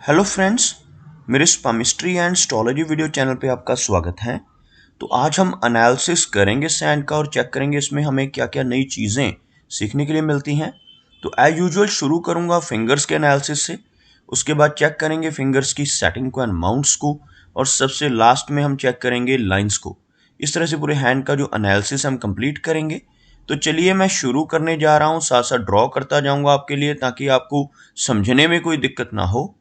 Hello friends, मेरे स्पामिस्ट्री and astrology video channel पे आपका स्वागत है। तो आज हम एनालिसिस करेंगे सैंड का और चेक करेंगे इसमें हमें क्या क्या नई चीज़ें सीखने के लिए मिलती हैं। तो एज यूजुअल शुरू करूंगा फिंगर्स के एनालिसिस से, उसके बाद चेक करेंगे फिंगर्स की सेटिंग को एंड माउंट्स को, और सबसे लास्ट में हम चेक करेंगे लाइन्स को। इस तरह से पूरे हैंड का जो एनालिसिस हम कंप्लीट करेंगे। तो चलिए मैं शुरू करने जा रहा हूँ, साथ साथ ड्रॉ करता जाऊँगा आपके लिए ताकि आपको समझने में कोई दिक्कत ना हो।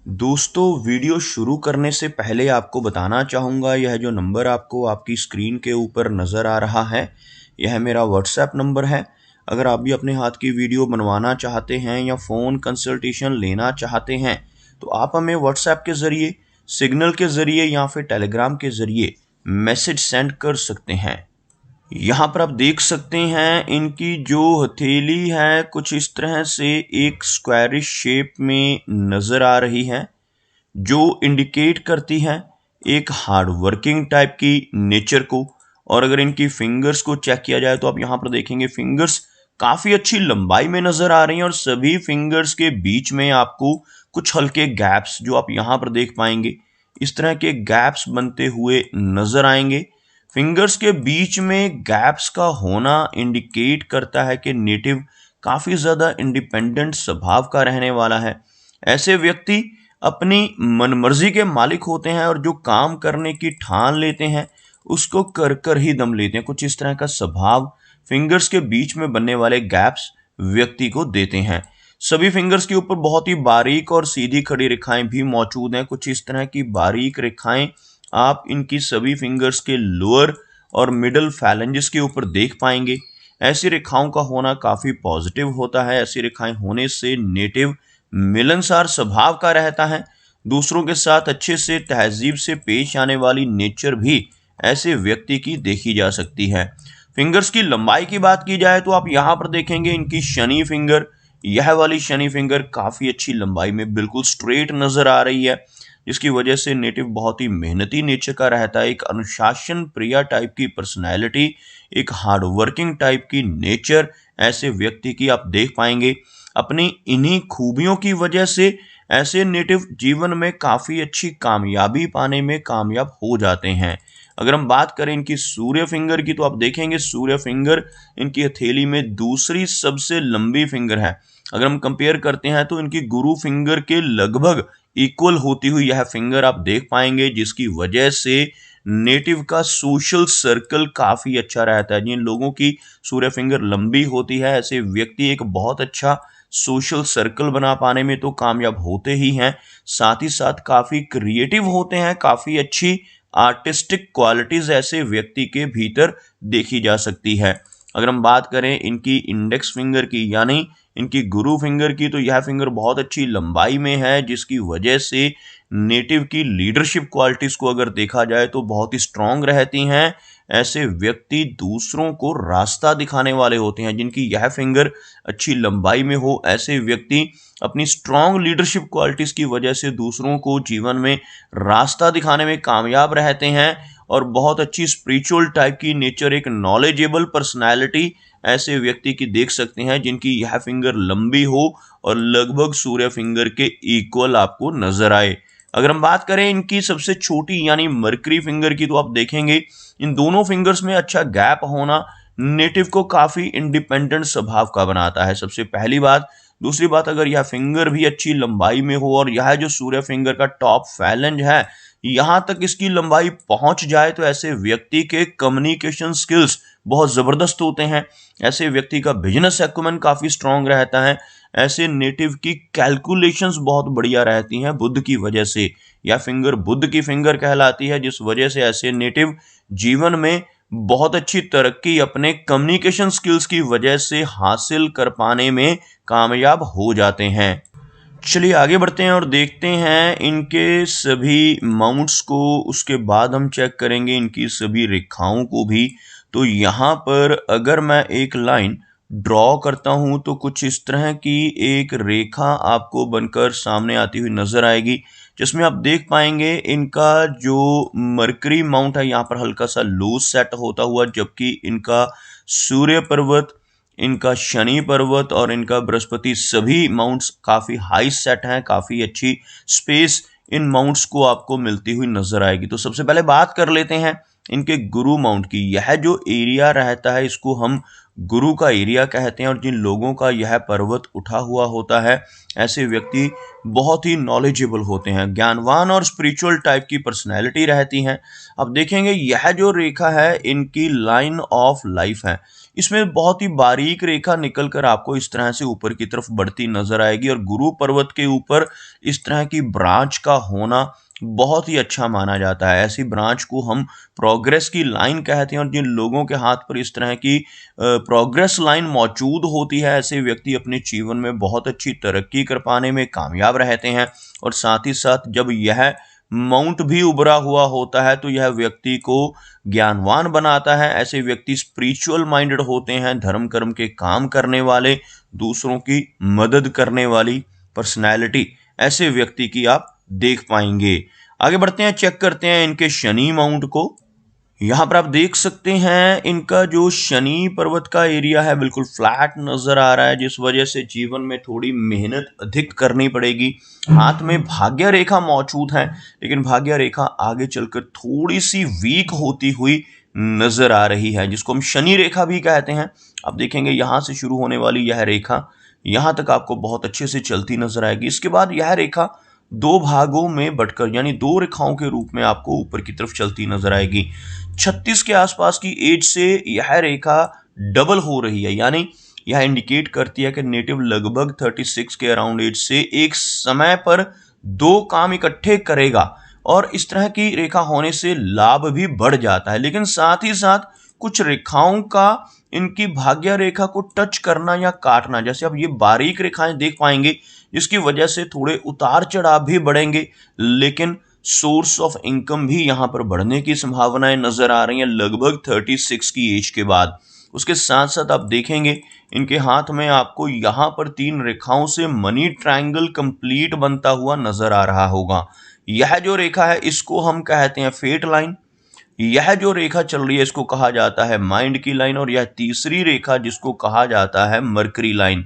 दोस्तों, वीडियो शुरू करने से पहले आपको बताना चाहूँगा, यह जो नंबर आपको आपकी स्क्रीन के ऊपर नज़र आ रहा है, यह मेरा व्हाट्सएप नंबर है। अगर आप भी अपने हाथ की वीडियो बनवाना चाहते हैं या फ़ोन कंसल्टेशन लेना चाहते हैं तो आप हमें व्हाट्सएप के ज़रिए, सिग्नल के ज़रिए या फिर टेलीग्राम के ज़रिए मैसेज सेंड कर सकते हैं। यहाँ पर आप देख सकते हैं इनकी जो हथेली है कुछ इस तरह से एक स्क्वायरिश शेप में नज़र आ रही है, जो इंडिकेट करती है एक हार्ड वर्किंग टाइप की नेचर को। और अगर इनकी फिंगर्स को चेक किया जाए तो आप यहाँ पर देखेंगे फिंगर्स काफ़ी अच्छी लंबाई में नज़र आ रही हैं, और सभी फिंगर्स के बीच में आपको कुछ हल्के गैप्स जो आप यहाँ पर देख पाएंगे, इस तरह के गैप्स बनते हुए नज़र आएंगे। फिंगर्स के बीच में गैप्स का होना इंडिकेट करता है कि नेटिव काफ़ी ज़्यादा इंडिपेंडेंट स्वभाव का रहने वाला है। ऐसे व्यक्ति अपनी मनमर्जी के मालिक होते हैं और जो काम करने की ठान लेते हैं उसको कर कर ही दम लेते हैं। कुछ इस तरह का स्वभाव फिंगर्स के बीच में बनने वाले गैप्स व्यक्ति को देते हैं। सभी फिंगर्स के ऊपर बहुत ही बारीक और सीधी खड़ी रेखाएं भी मौजूद हैं। कुछ इस तरह की बारीक रेखाएं आप इनकी सभी फिंगर्स के लोअर और मिडल फैलेंजेस के ऊपर देख पाएंगे। ऐसी रेखाओं का होना काफ़ी पॉजिटिव होता है। ऐसी रेखाएं होने से नेटिव मिलनसार स्वभाव का रहता है। दूसरों के साथ अच्छे से तहजीब से पेश आने वाली नेचर भी ऐसे व्यक्ति की देखी जा सकती है। फिंगर्स की लंबाई की बात की जाए तो आप यहाँ पर देखेंगे इनकी शनि फिंगर, यह वाली शनि फिंगर काफ़ी अच्छी लंबाई में बिल्कुल स्ट्रेट नज़र आ रही है, जिसकी वजह से नेटिव बहुत ही मेहनती नेचर का रहता है। एक अनुशासन प्रिया टाइप की पर्सनैलिटी, एक हार्ड वर्किंग टाइप की नेचर ऐसे व्यक्ति की आप देख पाएंगे। अपनी इन्हीं खूबियों की वजह से ऐसे नेटिव जीवन में काफ़ी अच्छी कामयाबी पाने में कामयाब हो जाते हैं। अगर हम बात करें इनकी सूर्य फिंगर की तो आप देखेंगे सूर्य फिंगर इनकी हथेली में दूसरी सबसे लंबी फिंगर है। अगर हम कंपेयर करते हैं तो इनकी गुरु फिंगर के लगभग इक्वल होती हुई यह फिंगर आप देख पाएंगे, जिसकी वजह से नेटिव का सोशल सर्कल काफ़ी अच्छा रहता है। जिन लोगों की सूर्य फिंगर लंबी होती है ऐसे व्यक्ति एक बहुत अच्छा सोशल सर्कल बना पाने में तो कामयाब होते ही हैं, साथ ही साथ काफ़ी क्रिएटिव होते हैं। काफ़ी अच्छी आर्टिस्टिक क्वालिटीज़ ऐसे व्यक्ति के भीतर देखी जा सकती है। अगर हम बात करें इनकी इंडेक्स फिंगर की यानी इनकी गुरु फिंगर की, तो यह फिंगर बहुत अच्छी लंबाई में है, जिसकी वजह से नेटिव की लीडरशिप क्वालिटीज़ को अगर देखा जाए तो बहुत ही स्ट्रांग रहती हैं। ऐसे व्यक्ति दूसरों को रास्ता दिखाने वाले होते हैं। जिनकी यह फिंगर अच्छी लंबाई में हो, ऐसे व्यक्ति अपनी स्ट्रांग लीडरशिप क्वालिटीज़ की वजह से दूसरों को जीवन में रास्ता दिखाने में कामयाब रहते हैं, और बहुत अच्छी स्पिरिचुअल टाइप की नेचर, एक नॉलेजेबल पर्सनैलिटी ऐसे व्यक्ति की देख सकते हैं जिनकी यह फिंगर लंबी हो और लगभग सूर्य फिंगर के इक्वल आपको नजर आए। अगर हम बात करें इनकी सबसे छोटी यानी मरकरी फिंगर की तो आप देखेंगे इन दोनों फिंगर्स में अच्छा गैप होना नेटिव को काफ़ी इंडिपेंडेंट स्वभाव का बनाता है, सबसे पहली बात। दूसरी बात, अगर यह फिंगर भी अच्छी लंबाई में हो और यह जो सूर्य फिंगर का टॉप फैलेंज है यहाँ तक इसकी लंबाई पहुंच जाए तो ऐसे व्यक्ति के कम्युनिकेशन स्किल्स बहुत ज़बरदस्त होते हैं। ऐसे व्यक्ति का बिजनेस एक्यूमेन काफ़ी स्ट्रांग रहता है। ऐसे नेटिव की कैलकुलेशंस बहुत बढ़िया रहती हैं बुध की वजह से। यह फिंगर बुध की फिंगर कहलाती है, जिस वजह से ऐसे नेटिव जीवन में बहुत अच्छी तरक्की अपने कम्युनिकेशन स्किल्स की वजह से हासिल कर पाने में कामयाब हो जाते हैं। चलिए आगे बढ़ते हैं और देखते हैं इनके सभी माउंट्स को। उसके बाद हम चेक करेंगे इनकी सभी रेखाओं को भी। तो यहाँ पर अगर मैं एक लाइन ड्रॉ करता हूँ तो कुछ इस तरह की एक रेखा आपको बनकर सामने आती हुई नजर आएगी, जिसमें आप देख पाएंगे इनका जो मरकरी माउंट है यहाँ पर हल्का सा लूज सेट होता हुआ, जबकि इनका सूर्य पर्वत इनका शनि पर्वत और इनका बृहस्पति, सभी माउंट्स काफी हाई सेट हैं, काफी अच्छी स्पेस इन माउंट्स को आपको मिलती हुई नजर आएगी। तो सबसे पहले बात कर लेते हैं इनके गुरु माउंट की। यह जो एरिया रहता है इसको हम गुरु का एरिया कहते हैं, और जिन लोगों का यह पर्वत उठा हुआ होता है ऐसे व्यक्ति बहुत ही नॉलेजेबल होते हैं, ज्ञानवान और स्पिरिचुअल टाइप की पर्सनैलिटी रहती हैं। अब देखेंगे यह जो रेखा है इनकी लाइन ऑफ लाइफ है, इसमें बहुत ही बारीक रेखा निकल कर आपको इस तरह से ऊपर की तरफ बढ़ती नजर आएगी, और गुरु पर्वत के ऊपर इस तरह की ब्रांच का होना बहुत ही अच्छा माना जाता है। ऐसी ब्रांच को हम प्रोग्रेस की लाइन कहते हैं, और जिन लोगों के हाथ पर इस तरह की प्रोग्रेस लाइन मौजूद होती है ऐसे व्यक्ति अपने जीवन में बहुत अच्छी तरक्की कर पाने में कामयाब रहते हैं। और साथ ही साथ जब यह माउंट भी उभरा हुआ होता है तो यह व्यक्ति को ज्ञानवान बनाता है। ऐसे व्यक्ति स्पिरिचुअल माइंडेड होते हैं, धर्म कर्म के काम करने वाले, दूसरों की मदद करने वाली पर्सनैलिटी ऐसे व्यक्ति की आप देख पाएंगे। आगे बढ़ते हैं, चेक करते हैं इनके शनि माउंट को। यहां पर आप देख सकते हैं इनका जो शनि पर्वत का एरिया है बिल्कुल फ्लैट नजर आ रहा है, जिस वजह से जीवन में थोड़ी मेहनत अधिक करनी पड़ेगी। हाथ में भाग्य रेखा मौजूद है, लेकिन भाग्य रेखा आगे चलकर थोड़ी सी वीक होती हुई नजर आ रही है, जिसको हम शनि रेखा भी कहते हैं। आप देखेंगे यहां से शुरू होने वाली यह रेखा यहां तक आपको बहुत अच्छे से चलती नजर आएगी। इसके बाद यह रेखा दो भागों में बटकर यानी दो रेखाओं के रूप में आपको ऊपर की तरफ चलती नजर आएगी। 36 के आसपास की एज से यह रेखा डबल हो रही है, यानी यह इंडिकेट करती है कि नेटिव लगभग 36 के अराउंड एज से एक समय पर दो काम इकट्ठे करेगा, और इस तरह की रेखा होने से लाभ भी बढ़ जाता है। लेकिन साथ ही साथ कुछ रेखाओं का इनकी भाग्य रेखा को टच करना या काटना, जैसे अब ये बारीक रेखाएं देख पाएंगे, जिसकी वजह से थोड़े उतार चढ़ाव भी बढ़ेंगे, लेकिन सोर्स ऑफ इनकम भी यहां पर बढ़ने की संभावनाएं नजर आ रही हैं लगभग 36 की एज के बाद। उसके साथ साथ आप देखेंगे इनके हाथ में आपको यहां पर 3 रेखाओं से मनी ट्रायंगल कंप्लीट बनता हुआ नजर आ रहा होगा। यह जो रेखा है इसको हम कहते हैं फेट लाइन। यह जो रेखा चल रही है इसको कहा जाता है माइंड की लाइन, और यह तीसरी रेखा जिसको कहा जाता है मरकरी लाइन।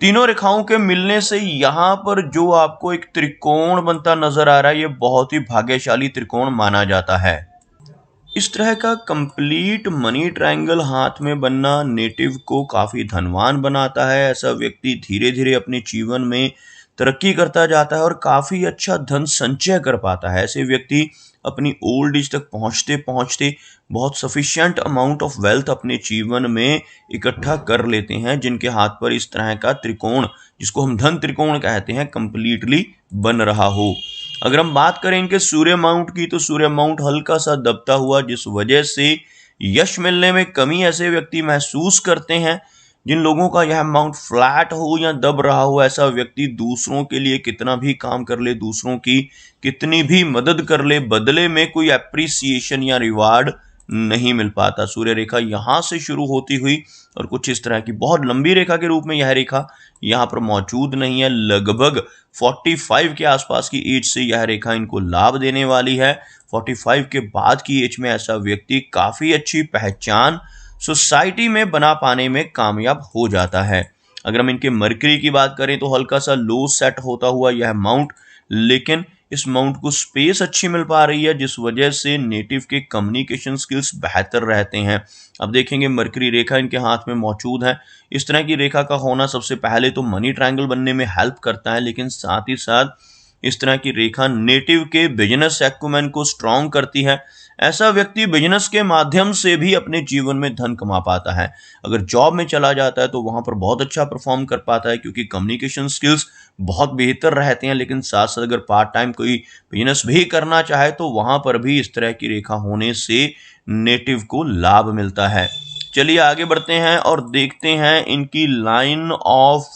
तीनों रेखाओं के मिलने से यहां पर जो आपको एक त्रिकोण बनता नजर आ रहा है, यह बहुत ही भाग्यशाली त्रिकोण माना जाता है। इस तरह का कंप्लीट मनी ट्रायंगल हाथ में बनना नेटिव को काफी धनवान बनाता है। ऐसा व्यक्ति धीरे धीरे अपने जीवन में तरक्की करता जाता है और काफी अच्छा धन संचय कर पाता है। ऐसे व्यक्ति अपनी ओल्ड एज तक पहुंचते पहुंचते बहुत सफिशिएंट अमाउंट ऑफ वेल्थ अपने जीवन में इकट्ठा कर लेते हैं, जिनके हाथ पर इस तरह का त्रिकोण, जिसको हम धन त्रिकोण कहते हैं, कंप्लीटली बन रहा हो। अगर हम बात करें इनके सूर्य माउंट की, तो सूर्य माउंट हल्का सा दबता हुआ, जिस वजह से यश मिलने में कमी ऐसे व्यक्ति महसूस करते हैं। जिन लोगों का यह माउंट फ्लैट हो या दब रहा हो, ऐसा व्यक्ति दूसरों के लिए कितना भी काम कर ले, दूसरों की कितनी भी मदद कर ले, बदले में कोई एप्रिसिएशन या रिवार्ड नहीं मिल पाता। सूर्य रेखा यहां से शुरू होती हुई और कुछ इस तरह की बहुत लंबी रेखा के रूप में यह रेखा यहां पर मौजूद नहीं है। लगभग 45 के आसपास की एज से यह रेखा इनको लाभ देने वाली है। 45 के बाद की एज में ऐसा व्यक्ति काफी अच्छी पहचान सोसाइटी में बना पाने में कामयाब हो जाता है। अगर हम इनके मरकरी की बात करें तो हल्का सा लो सेट होता हुआ यह माउंट, लेकिन इस माउंट को स्पेस अच्छी मिल पा रही है, जिस वजह से नेटिव के कम्युनिकेशन स्किल्स बेहतर रहते हैं। अब देखेंगे मरकरी रेखा इनके हाथ में मौजूद है। इस तरह की रेखा का होना सबसे पहले तो मनी ट्रायंगल बनने में हेल्प करता है, लेकिन साथ ही साथ इस तरह की रेखा नेटिव के बिजनेस एक्यूमेन को स्ट्रॉन्ग करती है। ऐसा व्यक्ति बिजनेस के माध्यम से भी अपने जीवन में धन कमा पाता है। अगर जॉब में चला जाता है तो वहां पर बहुत अच्छा परफॉर्म कर पाता है, क्योंकि कम्युनिकेशन स्किल्स बहुत बेहतर रहते हैं। लेकिन साथ साथ अगर पार्ट टाइम कोई बिजनेस भी करना चाहे तो वहां पर भी इस तरह की रेखा होने से नेटिव को लाभ मिलता है। चलिए आगे बढ़ते हैं और देखते हैं इनकी लाइन ऑफ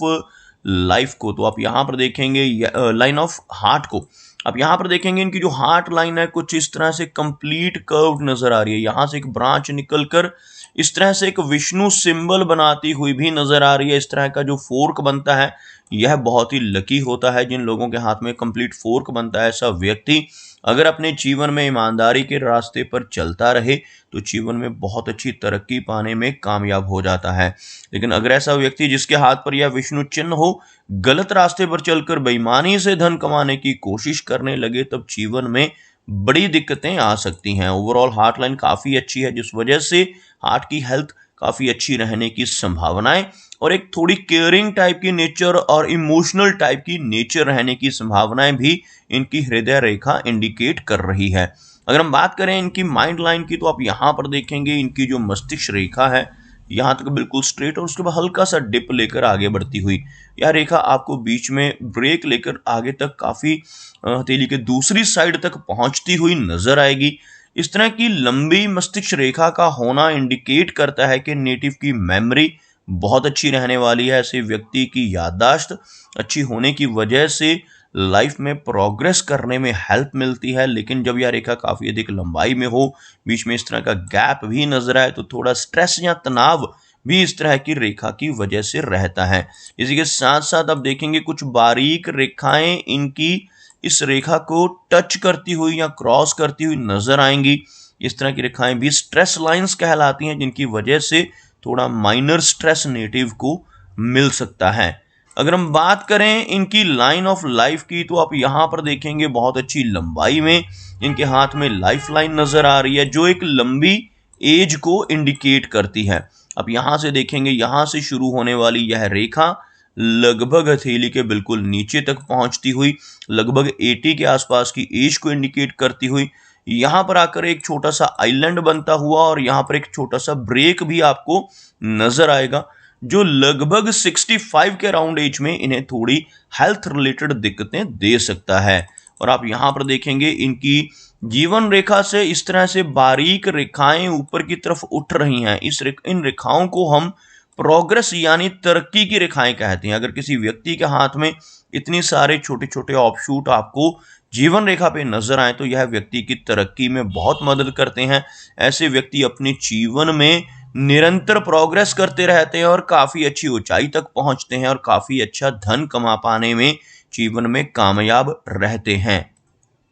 लाइफ को। तो आप यहाँ पर देखेंगे लाइन ऑफ हार्ट को। आप यहाँ पर देखेंगे इनकी जो हार्ट लाइन है कुछ इस तरह से कंप्लीट कर्व नजर आ रही है। यहाँ से एक ब्रांच निकलकर इस तरह से एक विष्णु सिंबल बनाती हुई भी नजर आ रही है। इस तरह का जो फोर्क बनता है यह बहुत ही लकी होता है। जिन लोगों के हाथ में कंप्लीट फोर्क बनता है, ऐसा व्यक्ति अगर अपने जीवन में ईमानदारी के रास्ते पर चलता रहे तो जीवन में बहुत अच्छी तरक्की पाने में कामयाब हो जाता है। लेकिन अगर ऐसा व्यक्ति जिसके हाथ पर यह विष्णु चिन्ह हो गलत रास्ते पर चलकर बेईमानी से धन कमाने की कोशिश करने लगे, तब जीवन में बड़ी दिक्कतें आ सकती हैं। ओवरऑल हार्ट लाइन काफ़ी अच्छी है, जिस वजह से हार्ट की हेल्थ काफ़ी अच्छी रहने की संभावनाएं और एक थोड़ी केयरिंग टाइप की नेचर और इमोशनल टाइप की नेचर रहने की संभावनाएं भी इनकी हृदय रेखा इंडिकेट कर रही है। अगर हम बात करें इनकी माइंड लाइन की, तो आप यहाँ पर देखेंगे इनकी जो मस्तिष्क रेखा है यहाँ तक बिल्कुल स्ट्रेट और उसके बाद हल्का सा डिप लेकर आगे बढ़ती हुई यह रेखा आपको बीच में ब्रेक लेकर आगे तक काफ़ी हथेली के दूसरी साइड तक पहुंचती हुई नजर आएगी। इस तरह की लंबी मस्तिष्क रेखा का होना इंडिकेट करता है कि नेटिव की मेमोरी बहुत अच्छी रहने वाली है। ऐसे व्यक्ति की याददाश्त अच्छी होने की वजह से लाइफ में प्रोग्रेस करने में हेल्प मिलती है। लेकिन जब यह रेखा काफ़ी अधिक लंबाई में हो, बीच में इस तरह का गैप भी नजर आए, तो थोड़ा स्ट्रेस या तनाव भी इस तरह की रेखा की वजह से रहता है। इसी के साथ साथ आप देखेंगे कुछ बारीक रेखाएं इनकी इस रेखा को टच करती हुई या क्रॉस करती हुई नजर आएंगी। इस तरह की रेखाएं भी स्ट्रेस लाइंस कहलाती हैं, जिनकी वजह से थोड़ा माइनर स्ट्रेस नेटिव को मिल सकता है। अगर हम बात करें इनकी लाइन ऑफ लाइफ की, तो आप यहाँ पर देखेंगे बहुत अच्छी लंबाई में इनके हाथ में लाइफ लाइन नजर आ रही है, जो एक लंबी एज को इंडिकेट करती है। अब यहाँ से देखेंगे, यहाँ से शुरू होने वाली यह रेखा लगभग हथेली के बिल्कुल नीचे तक पहुंचती हुई लगभग 80 के आसपास की एज को इंडिकेट करती हुई यहाँ पर आकर एक छोटा सा आइलैंड बनता हुआ और यहाँ पर एक छोटा सा ब्रेक भी आपको नजर आएगा, जो लगभग 65 के अराउंड एज में इन्हें थोड़ी हेल्थ रिलेटेड दिक्कतें दे सकता है। और आप यहाँ पर देखेंगे इनकी जीवन रेखा से इस तरह से बारीक रेखाएं ऊपर की तरफ उठ रही हैं। इन रेखाओं को हम प्रोग्रेस यानी तरक्की की रेखाएं कहते हैं। अगर किसी व्यक्ति के हाथ में इतनी सारे छोटे छोटे ऑफशूट आपको जीवन रेखा पे नजर आए, तो यह व्यक्ति की तरक्की में बहुत मदद करते हैं। ऐसे व्यक्ति अपने जीवन में निरंतर प्रोग्रेस करते रहते हैं और काफी अच्छी ऊंचाई तक पहुंचते हैं और काफी अच्छा धन कमा पाने में जीवन में कामयाब रहते हैं।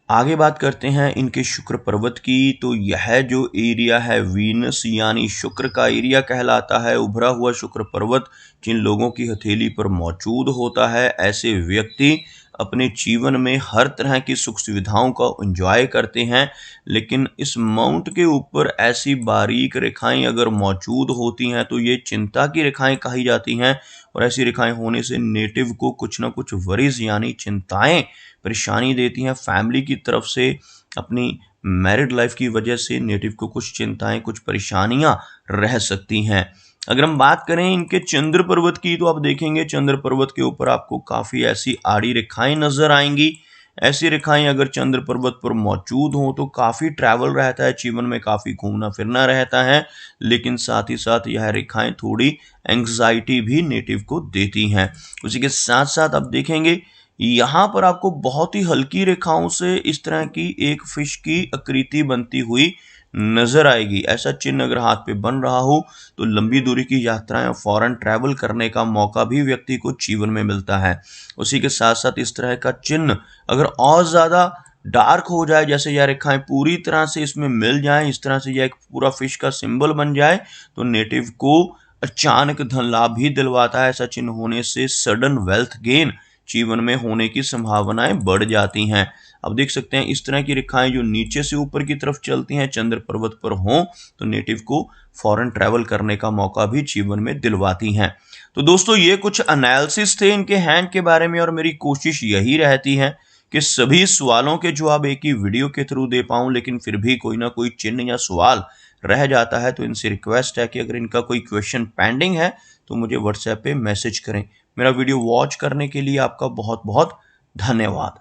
आगे बात करते हैं इनके शुक्र पर्वत की। तो यह जो एरिया है वीनस यानी शुक्र का एरिया कहलाता है। उभरा हुआ शुक्र पर्वत जिन लोगों की हथेली पर मौजूद होता है, ऐसे व्यक्ति अपने जीवन में हर तरह की सुख सुविधाओं का एंजॉय करते हैं। लेकिन इस माउंट के ऊपर ऐसी बारीक रेखाएं अगर मौजूद होती हैं तो ये चिंता की रेखाएं कही जाती हैं। और ऐसी रेखाएं होने से नेटिव को कुछ ना कुछ वरीज यानी चिंताएं परेशानी देती हैं। फैमिली की तरफ से, अपनी मैरिड लाइफ की वजह से नेटिव को कुछ चिंताएं, कुछ परेशानियां रह सकती हैं। अगर हम बात करें इनके चंद्र पर्वत की, तो आप देखेंगे चंद्र पर्वत के ऊपर आपको काफ़ी ऐसी आड़ी रेखाएं नजर आएंगी। ऐसी रेखाएं अगर चंद्र पर्वत पर मौजूद हों तो काफ़ी ट्रैवल रहता है, जीवन में काफ़ी घूमना फिरना रहता है। लेकिन साथ ही साथ यह रेखाएं थोड़ी एंग्जाइटी भी नेटिव को देती हैं। उसी के साथ साथ आप देखेंगे यहाँ पर आपको बहुत ही हल्की रेखाओं से इस तरह की एक फिश की आकृति बनती हुई नजर आएगी। ऐसा चिन्ह अगर हाथ पे बन रहा हो तो लंबी दूरी की यात्राएं, फॉरेन ट्रैवल करने का मौका भी व्यक्ति को जीवन में मिलता है। उसी के साथ साथ इस तरह का चिन्ह अगर और ज़्यादा डार्क हो जाए, जैसे यह रेखाएं पूरी तरह से इसमें मिल जाएं, इस तरह से यह एक पूरा फिश का सिंबल बन जाए, तो नेटिव को अचानक धन लाभ भी दिलवाता है। ऐसा चिन्ह होने से सडन वेल्थ गेन जीवन में होने की संभावनाएं बढ़ जाती हैं। अब देख सकते हैं इस तरह की रेखाएं जो नीचे से ऊपर की तरफ चलती हैं, चंद्र पर्वत पर हों तो नेटिव को फॉरेन ट्रैवल करने का मौका भी जीवन में दिलवाती हैं। तो दोस्तों ये कुछ एनालिसिस थे इनके हैंड के बारे में, और मेरी कोशिश यही रहती है कि सभी सवालों के जवाब एक ही वीडियो के थ्रू दे पाऊं। लेकिन फिर भी कोई ना कोई चिन्ह या सवाल रह जाता है, तो इनसे रिक्वेस्ट है कि अगर इनका कोई क्वेश्चन पेंडिंग है तो मुझे व्हाट्सएप पे मैसेज करें। मेरा वीडियो वॉच करने के लिए आपका बहुत बहुत धन्यवाद।